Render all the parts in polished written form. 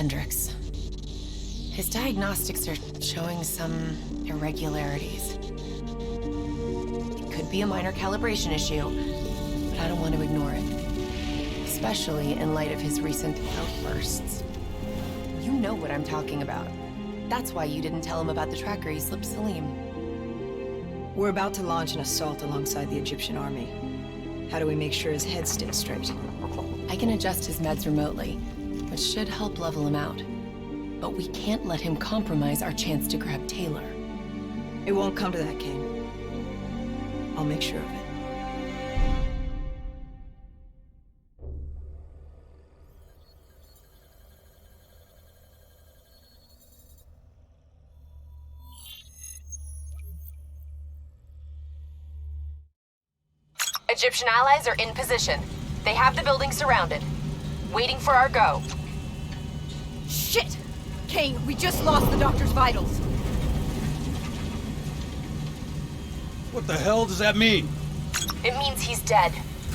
Hendricks. His diagnostics are showing some irregularities. It could be a minor calibration issue, but I don't want to ignore it. Especially in light of his recent outbursts. You know what I'm talking about. That's why you didn't tell him about the tracker he slipped Salim. We're about to launch an assault alongside the Egyptian army. How do we make sure his head stays straight? I can adjust his meds remotely, which should help level him out. But we can't let him compromise our chance to grab Taylor. It won't come to that, Kane. I'll make sure of it. Egyptian allies are in position. They have the building surrounded. Waiting for our go. Shit! Kane, we just lost the doctor's vitals. What the hell does that mean? It means he's dead.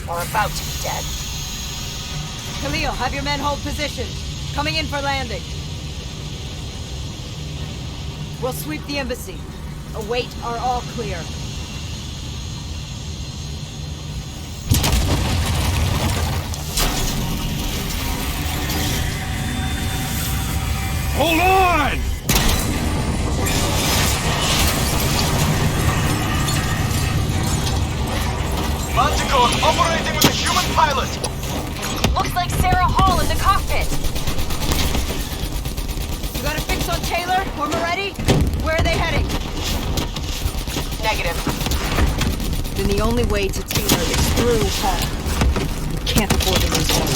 Or about to be dead. Khalil, have your men hold position. Coming in for landing. We'll sweep the embassy. Await our all clear. Hold on! Manticore operating with a human pilot! Looks like Sarah Hall in the cockpit! You got a fix on Taylor or Moretti? Where are they heading? Negative. Then the only way to Taylor is through Hall. We can't afford to lose Hall.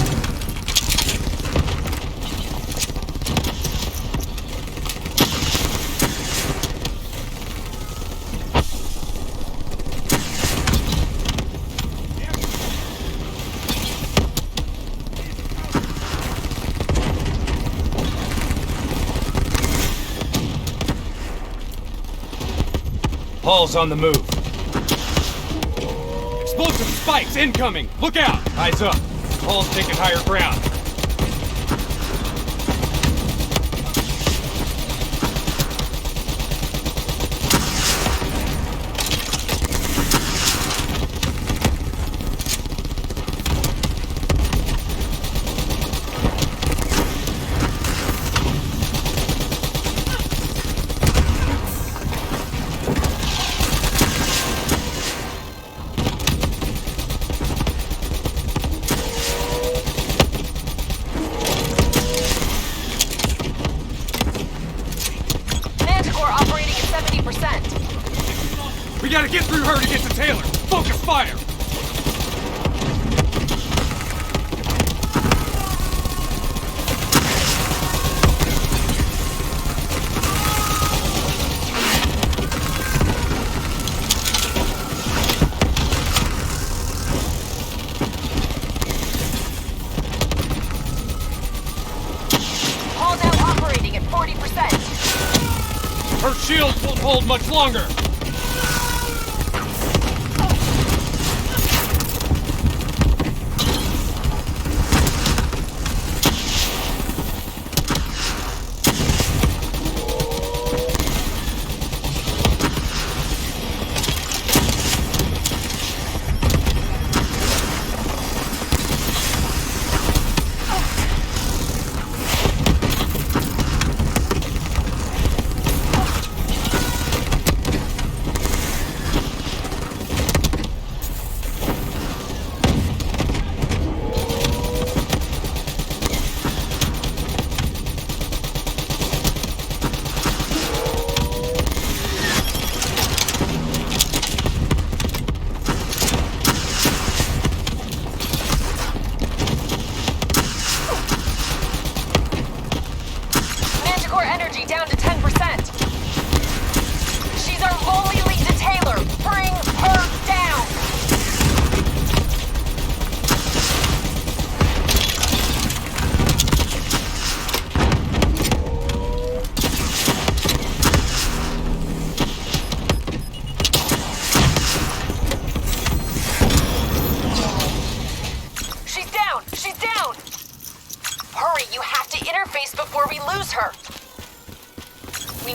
Hall's on the move. Explosive spikes incoming! Look out! Eyes up. Hall's taking higher ground. We gotta get through her to get to Taylor! Focus fire! Hall now operating at 40%. Her shields won't hold much longer!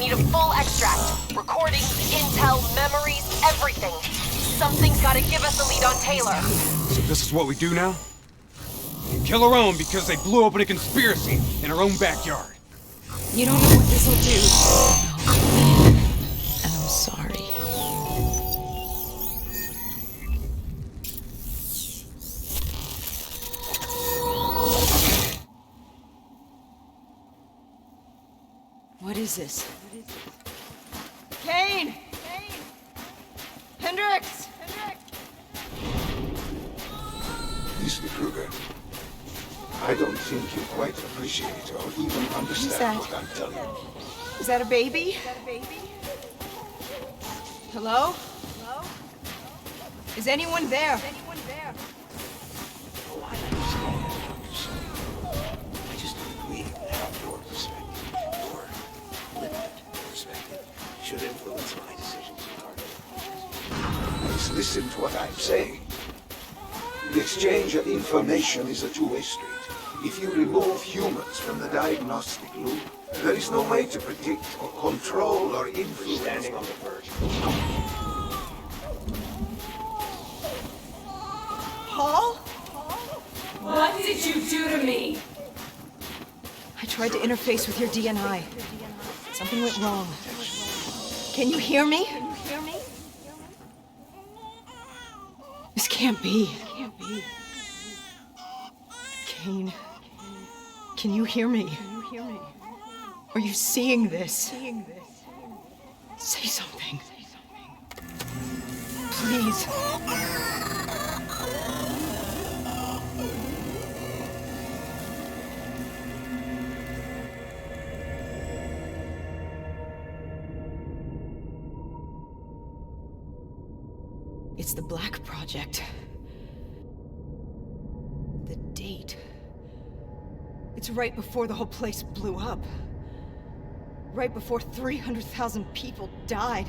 need a full extract. Recordings, intel, memories, everything. Something's gotta give us a lead on Taylor. So this is what we do now? Kill our own because they blew open a conspiracy in our own backyard. You don't know what this'll do. And I'm sorry. What is this? Kane! Hendricks! Mr. Kruger, I don't think you quite appreciate or even understand what I'm telling you. Is that a baby? Hello? Is anyone there? I understand what you're saying. I just don't really have your perspective. Your limited perspective should influence my decisions regarding. Please listen to what I'm saying. The exchange of information is a two-way street. If you remove humans from the diagnostic loop, there is no way to predict or control or influence. Standing on the verge. Paul? What did you do to me? I tried to interface with your DNI. Something went wrong. Can you hear me? This can't be. Kane, can you hear me? Are you seeing this? Say something. Please. It's the Black Project. The date. It's right before the whole place blew up. Right before 300,000 people died.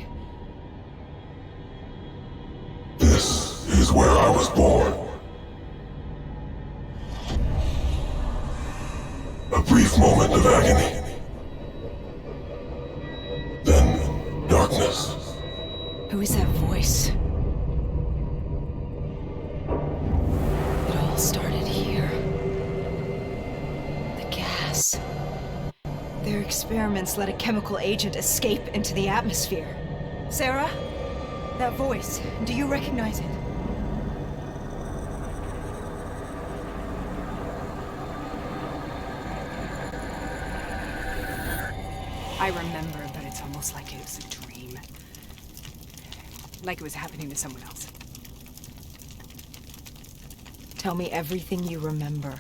This is where I was born. A brief moment of agony. Then darkness. Who is that voice? It all started here. The gas. Their experiments let a chemical agent escape into the atmosphere. Sarah? That voice, do you recognize it? I remember, but it's almost like it was a dream. Like it was happening to someone else. Tell me everything you remember.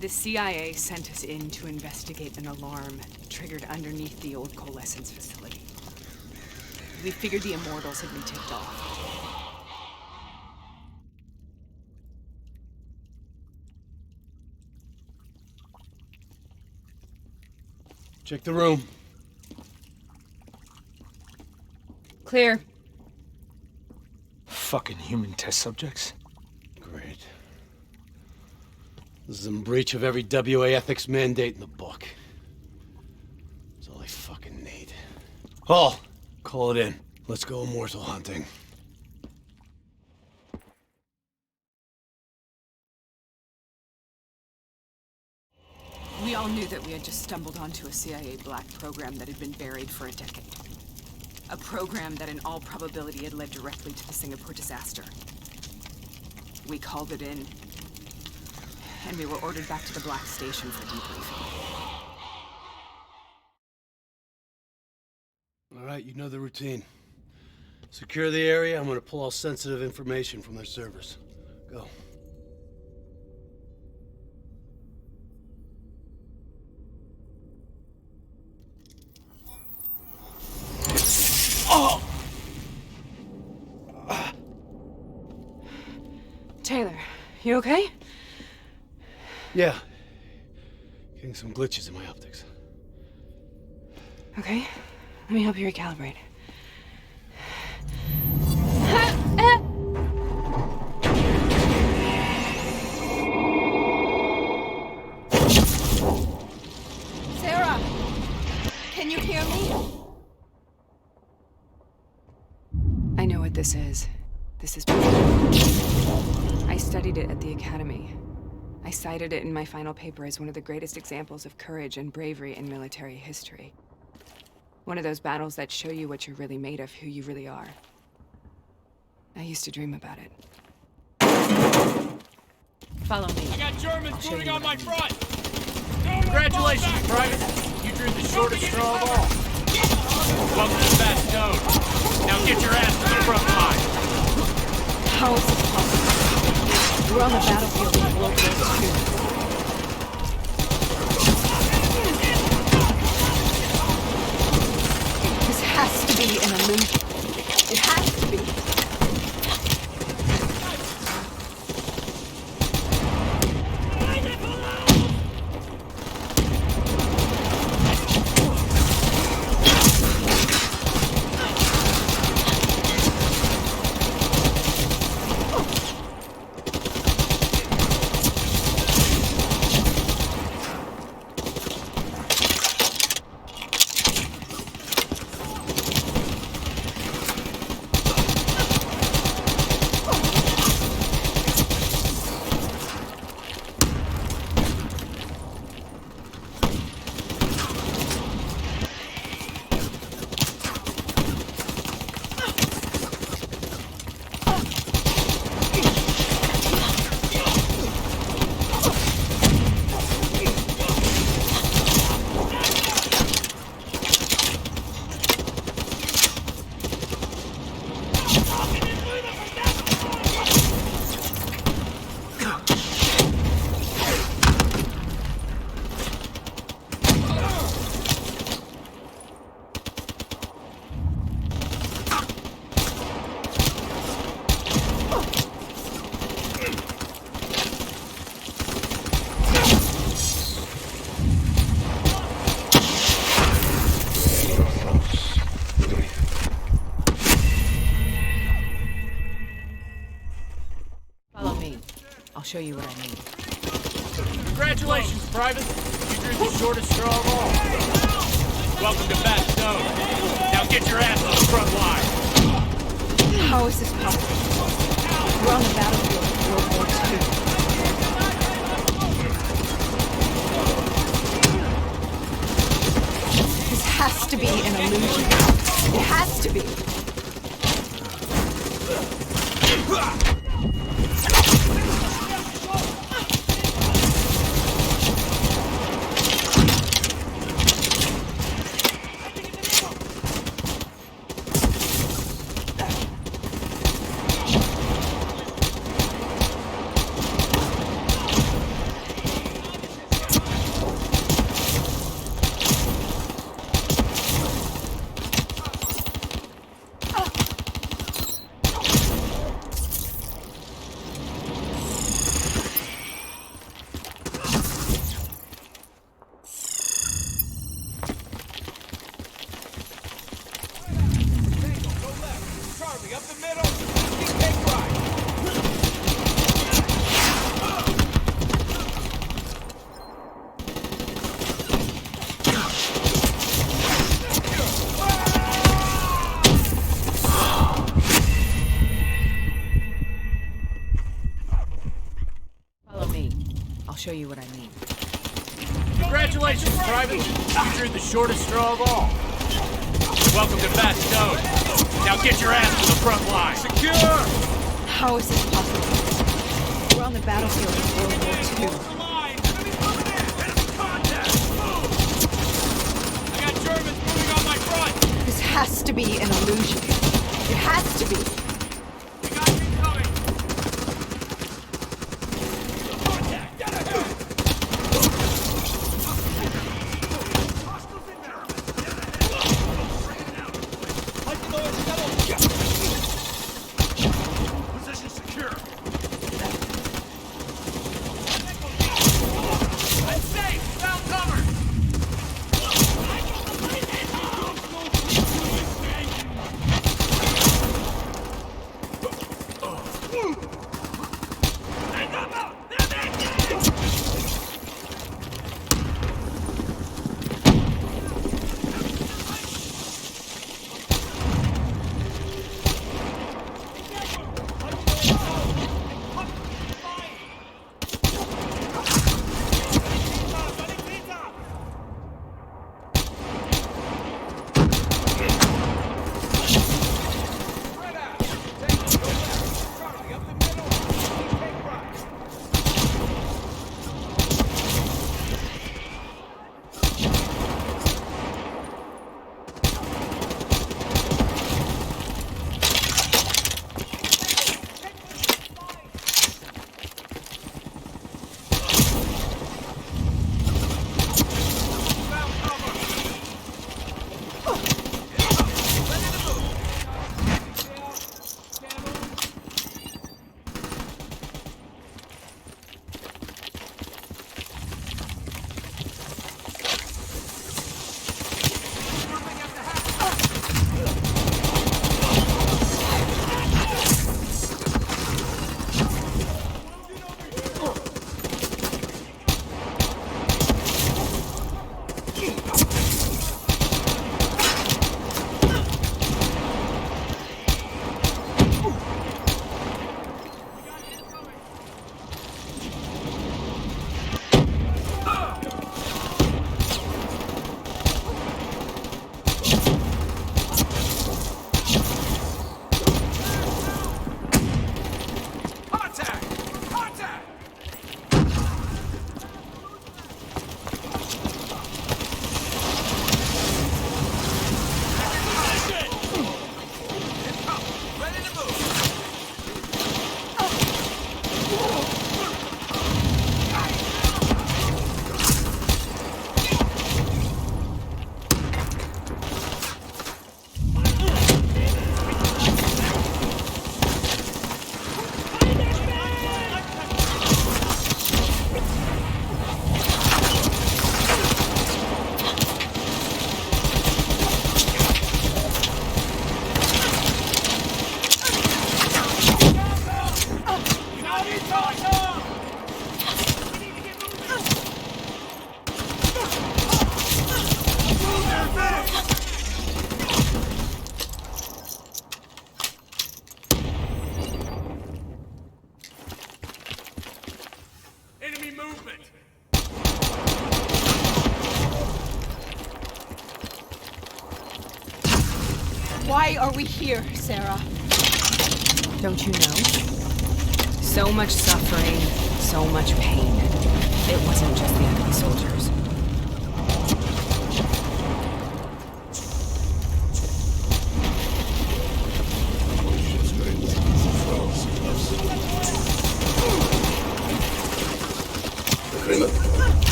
The CIA sent us in to investigate an alarm triggered underneath the old coalescence facility. We figured the Immortals had been tipped off. Check the room. Clear. Fucking human test subjects? Great. This is in breach of every WA ethics mandate in the book. That's all I fucking need. Hall, call it in. Let's go immortal hunting. We all knew that we had just stumbled onto a CIA black program that had been buried for a decade. A program that in all probability had led directly to the Singapore disaster. We called it in, and we were ordered back to the Black Station for debriefing. All right, you know the routine. Secure the area. I'm gonna pull all sensitive information from their servers. Go. Taylor, you okay? Yeah. Getting some glitches in my optics. Okay, let me help you recalibrate. Sarah! what this is. This is... I studied it at the Academy. I cited it in my final paper as one of the greatest examples of courage and bravery in military history. One of those battles that show you what you're really made of, who you really are. I used to dream about it. Follow me. I got Germans moving on my front! Congratulations, Private. You drew the shortest straw of all. Welcome to the Fast Stone. Now get your ass to the front line. How is this possible? We're on the battlefield in World War II. This has to be an illusion. It has to be. I'll show you what I mean. Congratulations, Private. You drew the shortest straw of all. Welcome to Fast Stone. Now get your ass to the front line. How is this possible? We're on the battlefield in World War II. This has to be an illusion. It has to be. Show you what I mean. Congratulations, Private. You drew the shortest straw of all. Welcome to Fast Stone. Now get your ass to the front line. Secure! How is this possible? We're on the battlefield in World War II. I got Germans moving on my front. This has to be an illusion. It has to be. We got you coming. Why are we here, Sarah? Don't you know? So much suffering, so much pain. It wasn't just the enemy soldiers.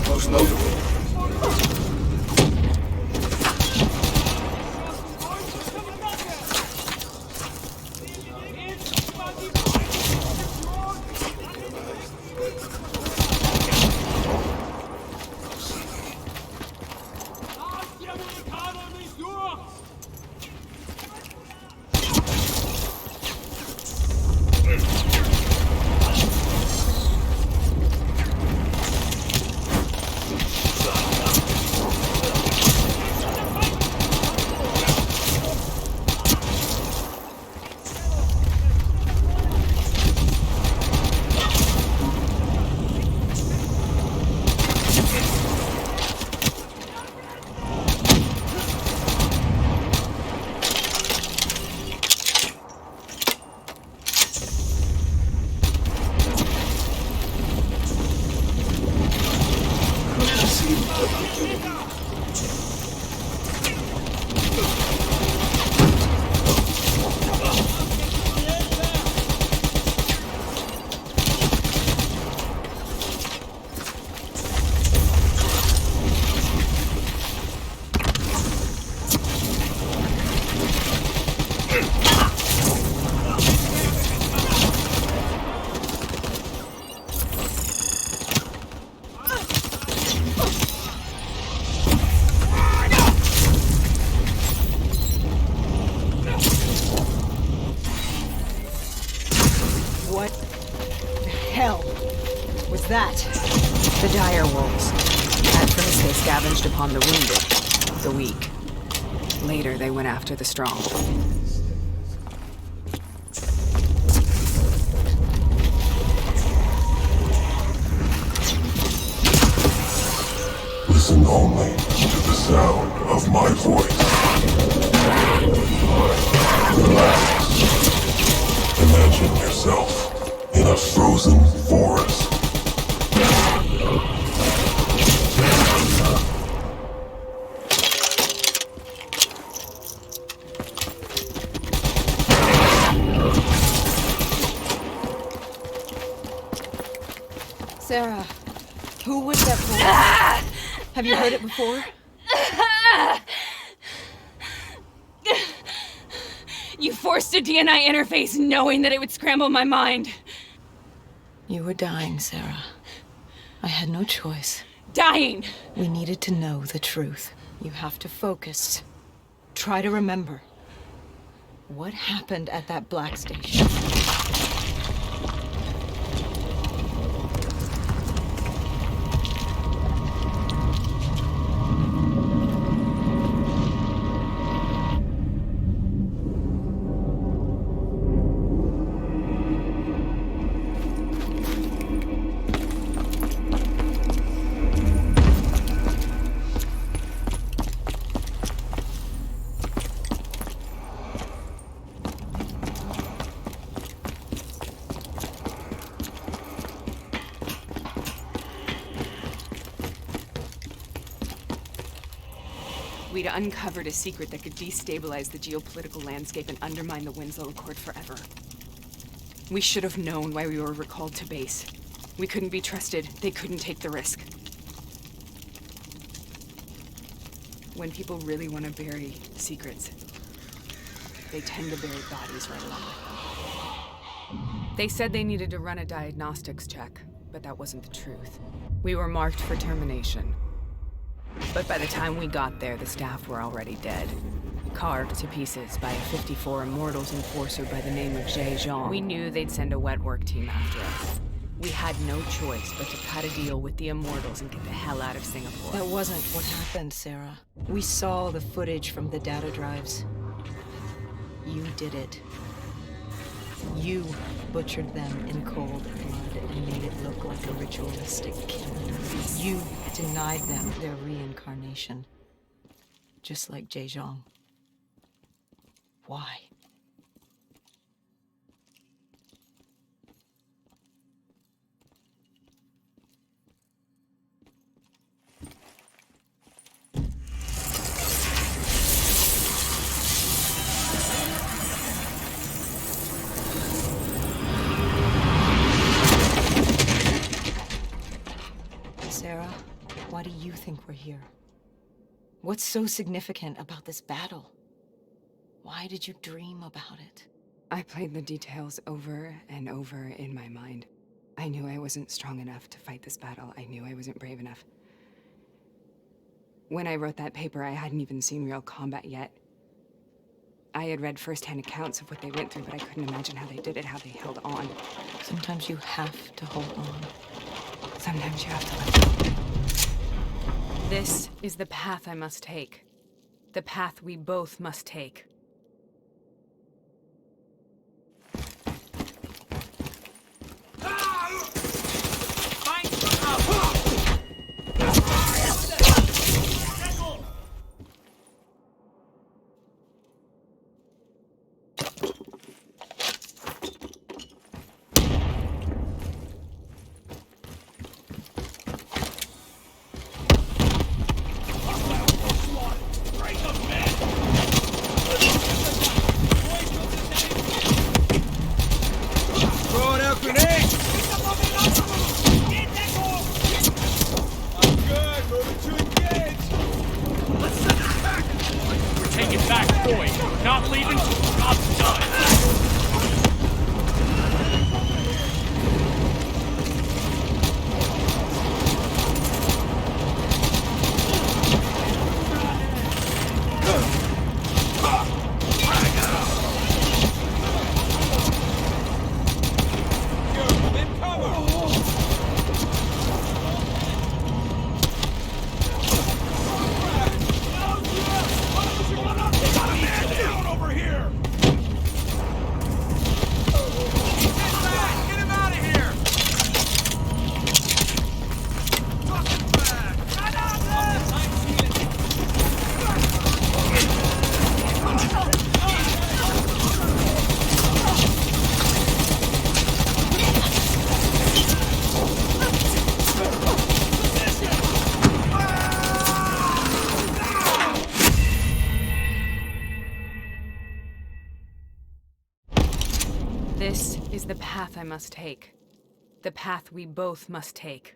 Most notable. What the hell was that? The dire wolves. At first they scavenged upon the wounded, the weak. Later they went after the strong. Listen only to the sound of my voice. Relax. Imagine yourself in a frozen forest. Sarah, who was that voice? Have you heard it before? You forced a DNI interface knowing that it would scramble my mind. You were dying, Sarah. I had no choice. Dying! We needed to know the truth. You have to focus. Try to remember. What happened at that black station? We'd uncovered a secret that could destabilize the geopolitical landscape and undermine the Winslow Accord forever. We should have known why we were recalled to base. We couldn't be trusted. They couldn't take the risk. When people really want to bury secrets, they tend to bury bodies right along with them. They said they needed to run a diagnostics check, but that wasn't the truth. We were marked for termination. But by the time we got there, the staff were already dead. Carved to pieces by a 54 Immortals enforcer by the name of Jay Jean. We knew they'd send a wet work team after us. We had no choice but to cut a deal with the Immortals and get the hell out of Singapore. That wasn't what happened, Sarah. We saw the footage from the data drives. You did it. You butchered them in cold blood and made it look like a ritualistic killing. You denied them their reincarnation. just like Zhejiang. Why? Sarah, why do you think we're here? What's so significant about this battle? Why did you dream about it? I played the details over and over in my mind. I knew I wasn't strong enough to fight this battle. I knew I wasn't brave enough. When I wrote that paper, I hadn't even seen real combat yet. I had read first-hand accounts of what they went through, but I couldn't imagine how they did it, how they held on. Sometimes you have to hold on. Sometimes you have to let go. This is the path I must take. The path we both must take. Not leaving, I'm done. This is the path I must take. The path we both must take.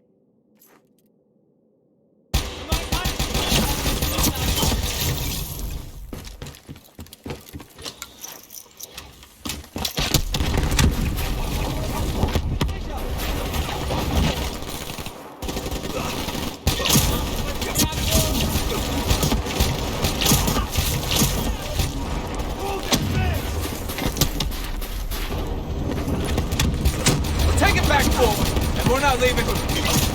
Take it back forward, and we're not leaving.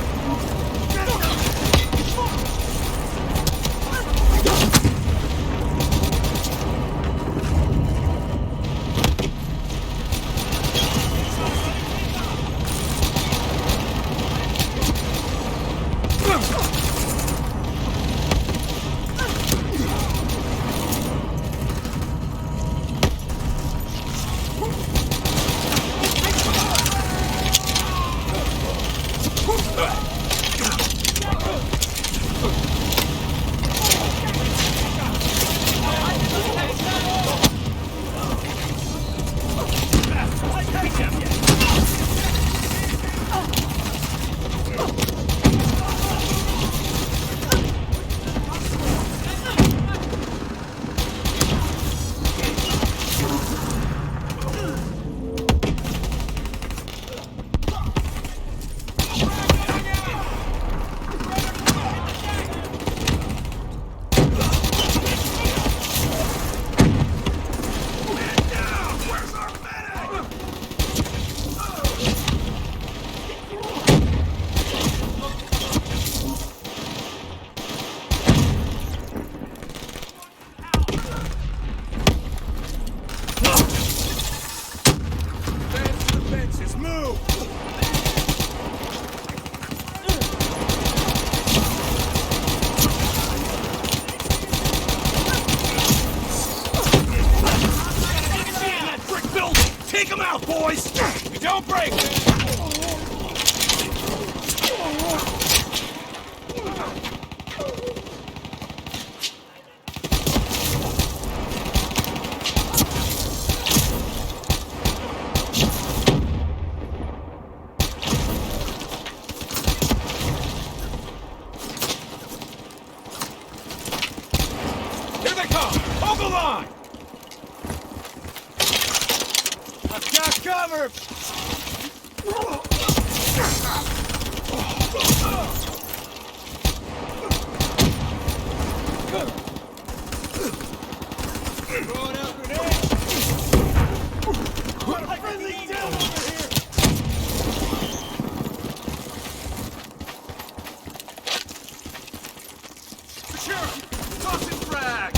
Take him out, boys! You don't break! Here they come! Hold the line! I've got cover! Throwing out grenades! Got a friendly down over here! Secure! Tossing frag!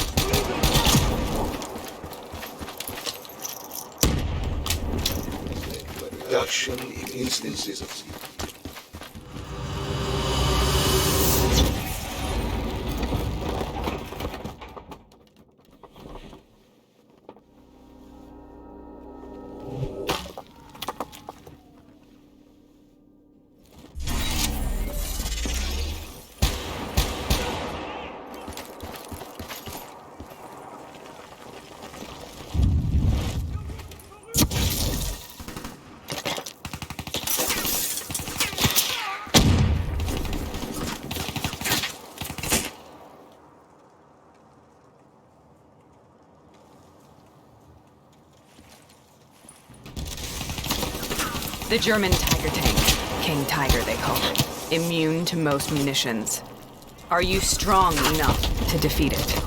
Reduction in instances of The German Tiger tank. King Tiger, they call it. Immune to most munitions. Are you strong enough to defeat it?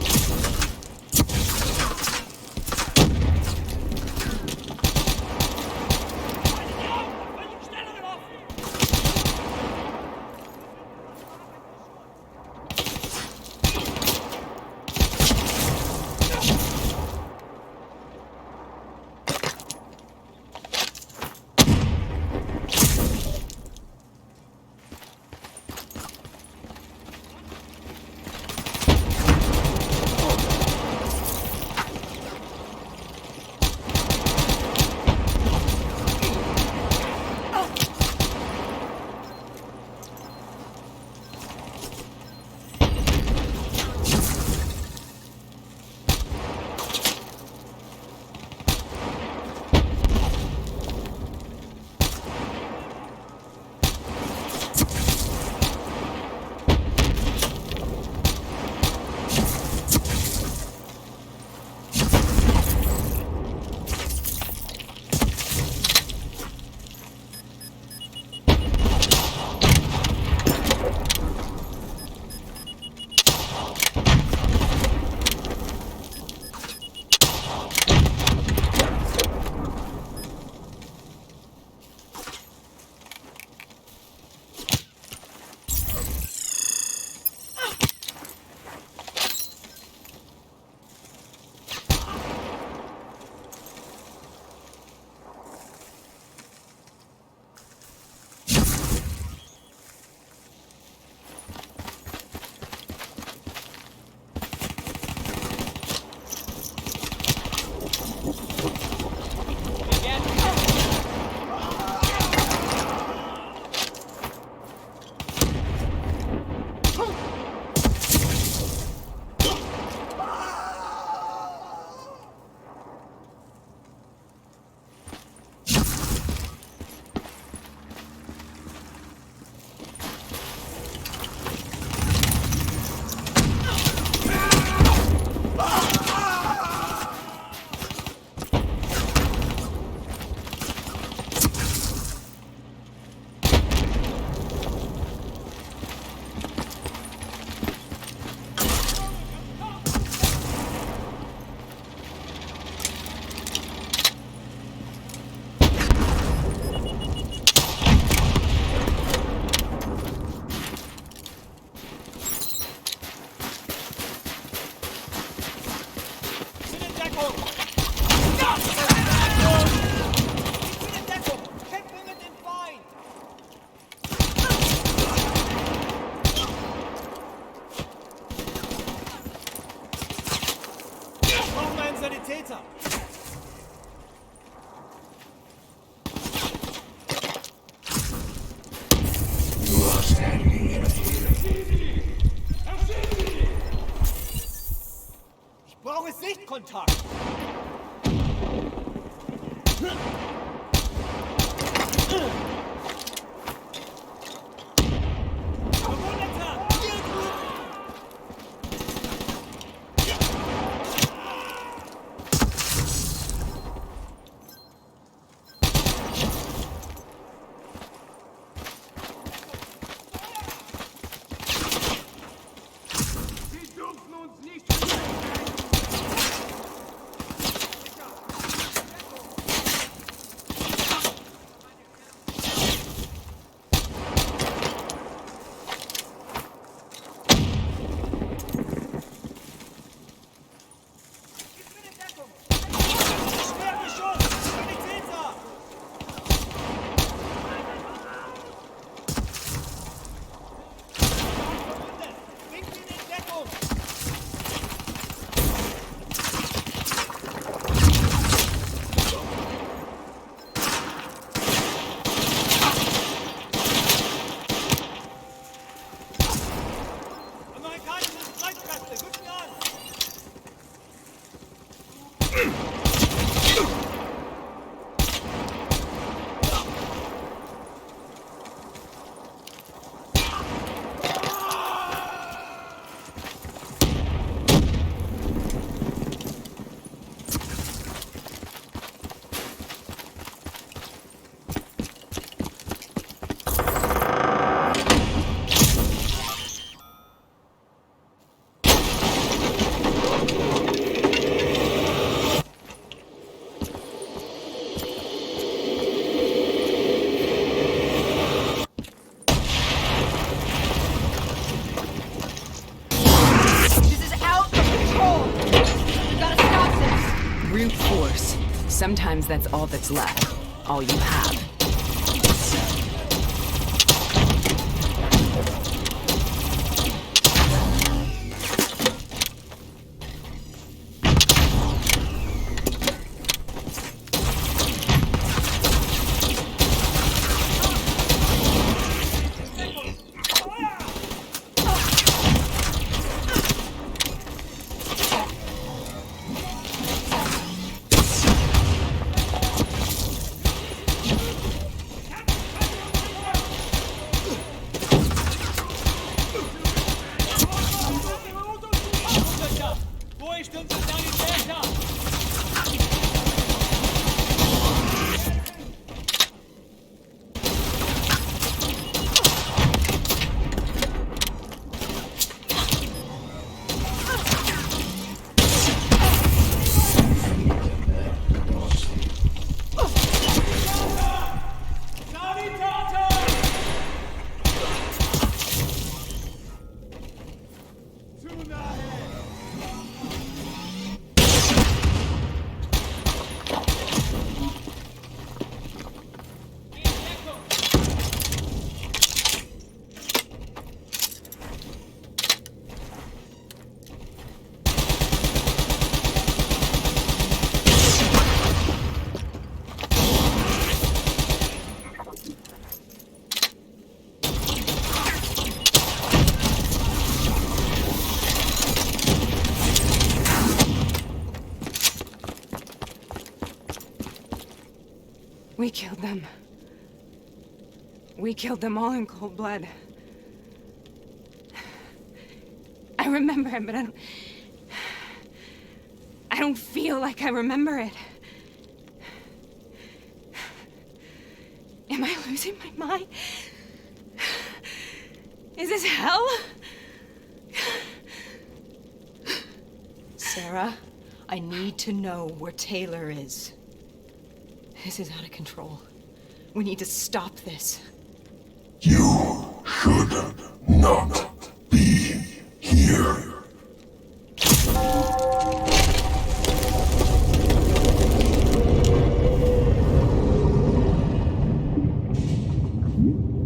Sichtkontakt! Brute force. Sometimes that's all that's left. All you have. We killed them. We killed them all in cold blood. I remember it, but I don't feel like I remember it. Am I losing my mind? Is this hell? Sarah, I need to know where Taylor is. This is out of control. We need to stop this. You should not be here.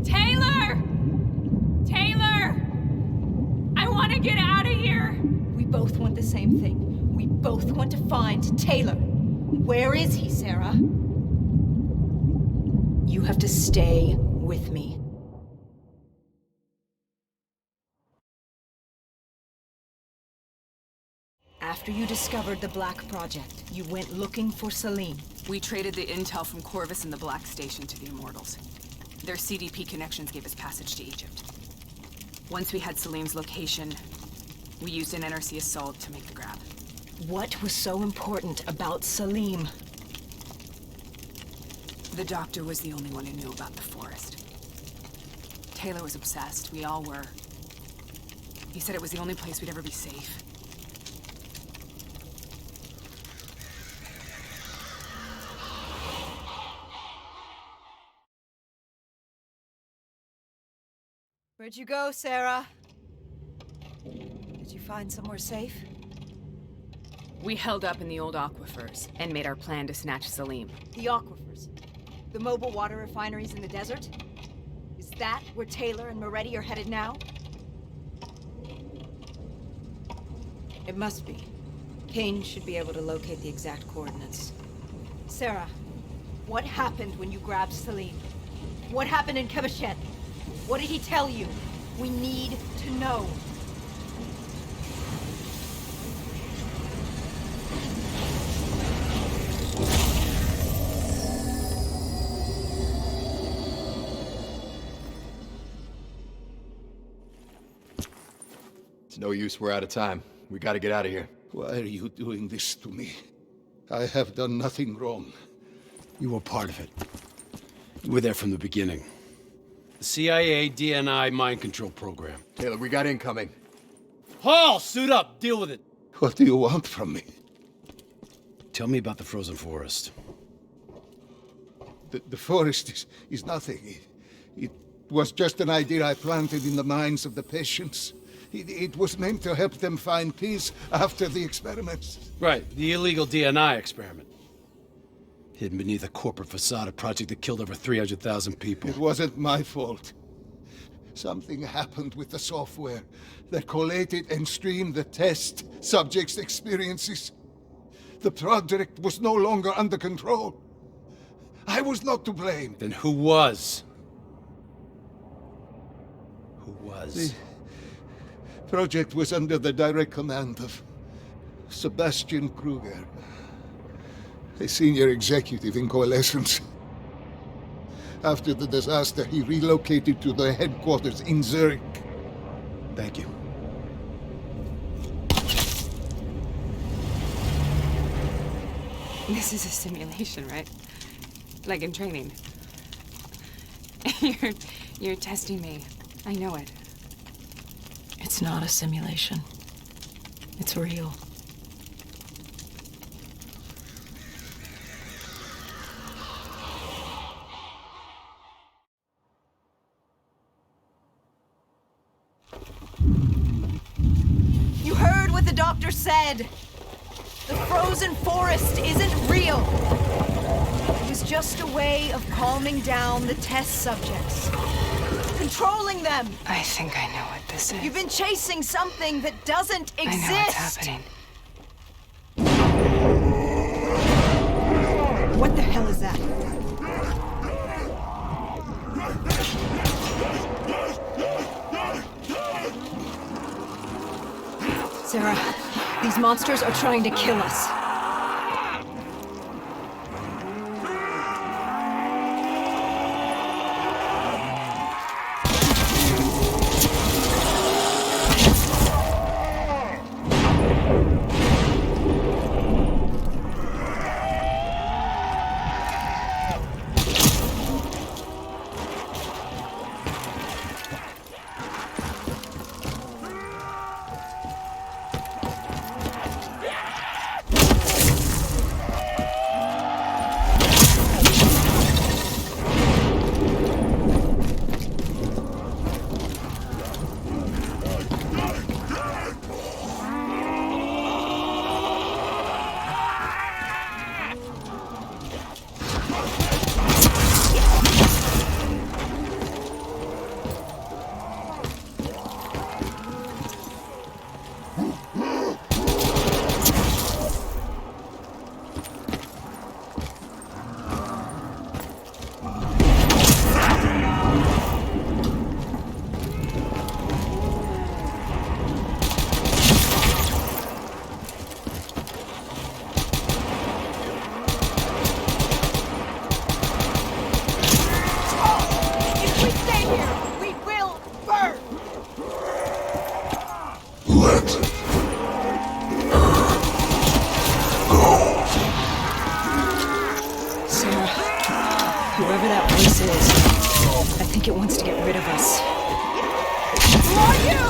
Taylor! Taylor! I want to get out of here! We both want the same thing. We both want to find Taylor. Where is he, Sarah? You have to stay with me. After you discovered the Black Project, you went looking for Salim. We traded the intel from Corvus and the Black Station to the Immortals. Their CDP connections gave us passage to Egypt. Once we had Salim's location, we used an NRC assault to make the grab. What was so important about Salim? The doctor was the only one who knew about the forest. Taylor was obsessed. We all were. He said it was the only place we'd ever be safe. Where'd you go, Sarah? Did you find somewhere safe? We held up in the old aquifers and made our plan to snatch Salim. The aquifers. The mobile water refineries in the desert? Is that where Taylor and Moretti are headed now? It must be. Kane should be able to locate the exact coordinates. Sarah, what happened when you grabbed Salim? What happened in Kebashet? What did he tell you? We need to know. It's no use, we're out of time. We gotta get out of here. Why are you doing this to me? I have done nothing wrong. You were part of it. You were there from the beginning. The CIA DNI mind control program. Taylor, we got incoming. Hall, suit up, deal with it. What do you want from me? Tell me about the frozen forest. The forest is nothing. It was just an idea I planted in the minds of the patients. It was meant to help them find peace after the experiments. Right, the illegal DNI experiment. Hidden beneath a corporate facade, a project that killed over 300,000 people. It wasn't my fault. Something happened with the software that collated and streamed the test subjects' experiences. The project was no longer under control. I was not to blame. Then who was? Who was? The project was under the direct command of Sebastian Kruger, a senior executive in Coalescence. After the disaster, he relocated to the headquarters in Zurich. Thank you. This is a simulation, right? Like in training. You're testing me. I know it. It's not a simulation. It's real. You heard what the doctor said. The frozen forest isn't real. It was just a way of calming down the test subjects. Controlling them. I think I know what this is. You've been chasing something that doesn't exist. I know what's happening. What the hell is that? Sarah, these monsters are trying to kill us. Whoever that voice is, I think it wants to get rid of us. Who are you?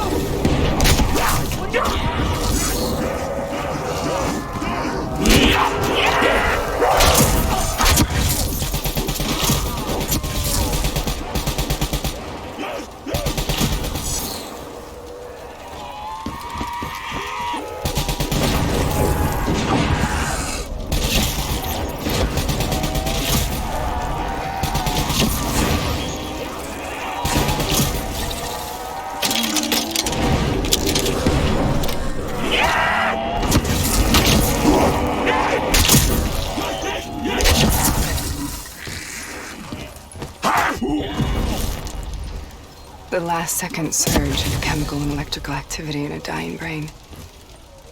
The last-second surge of chemical and electrical activity in a dying brain.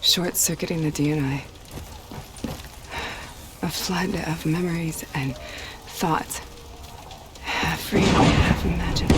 Short-circuiting the DNA. A flood of memories and thoughts. Half real, half imagined.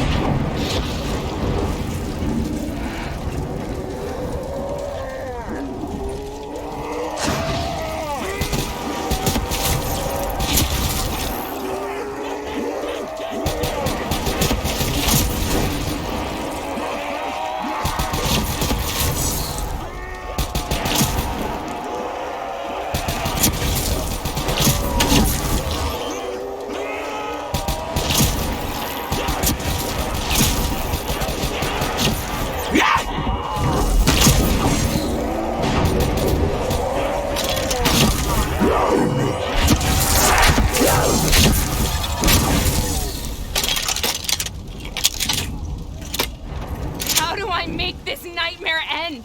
How do I make this nightmare end?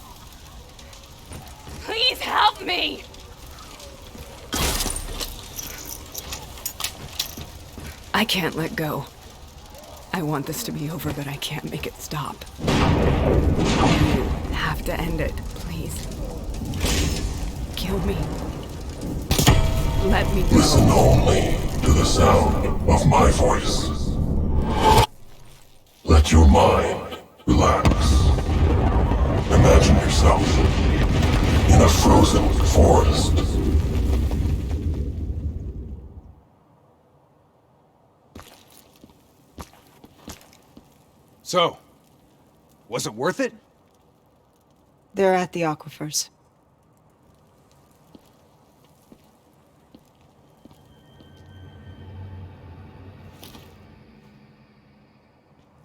Please help me! I can't let go. I want this to be over, but I can't make it stop. You have to end it, please. Kill me. Let me go. Listen only to the sound of my voice. Let your mind relax. Imagine yourself in a frozen forest. So, was it worth it? They're at the aquifers.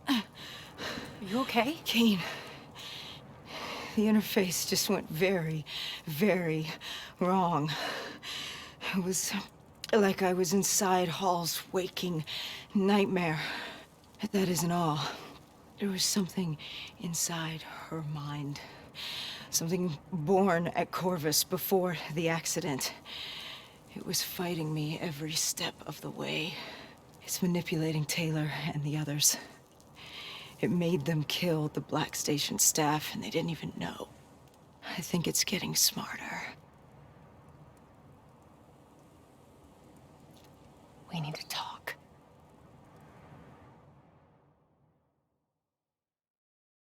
Are you okay? Kane. The interface just went very, very wrong. It was like I was inside Hall's waking nightmare. But that isn't all. There was something inside her mind. Something born at Corvus before the accident. It was fighting me every step of the way. It's manipulating Taylor and the others. It made them kill the Black Station staff, and they didn't even know. I think it's getting smarter. We need to talk.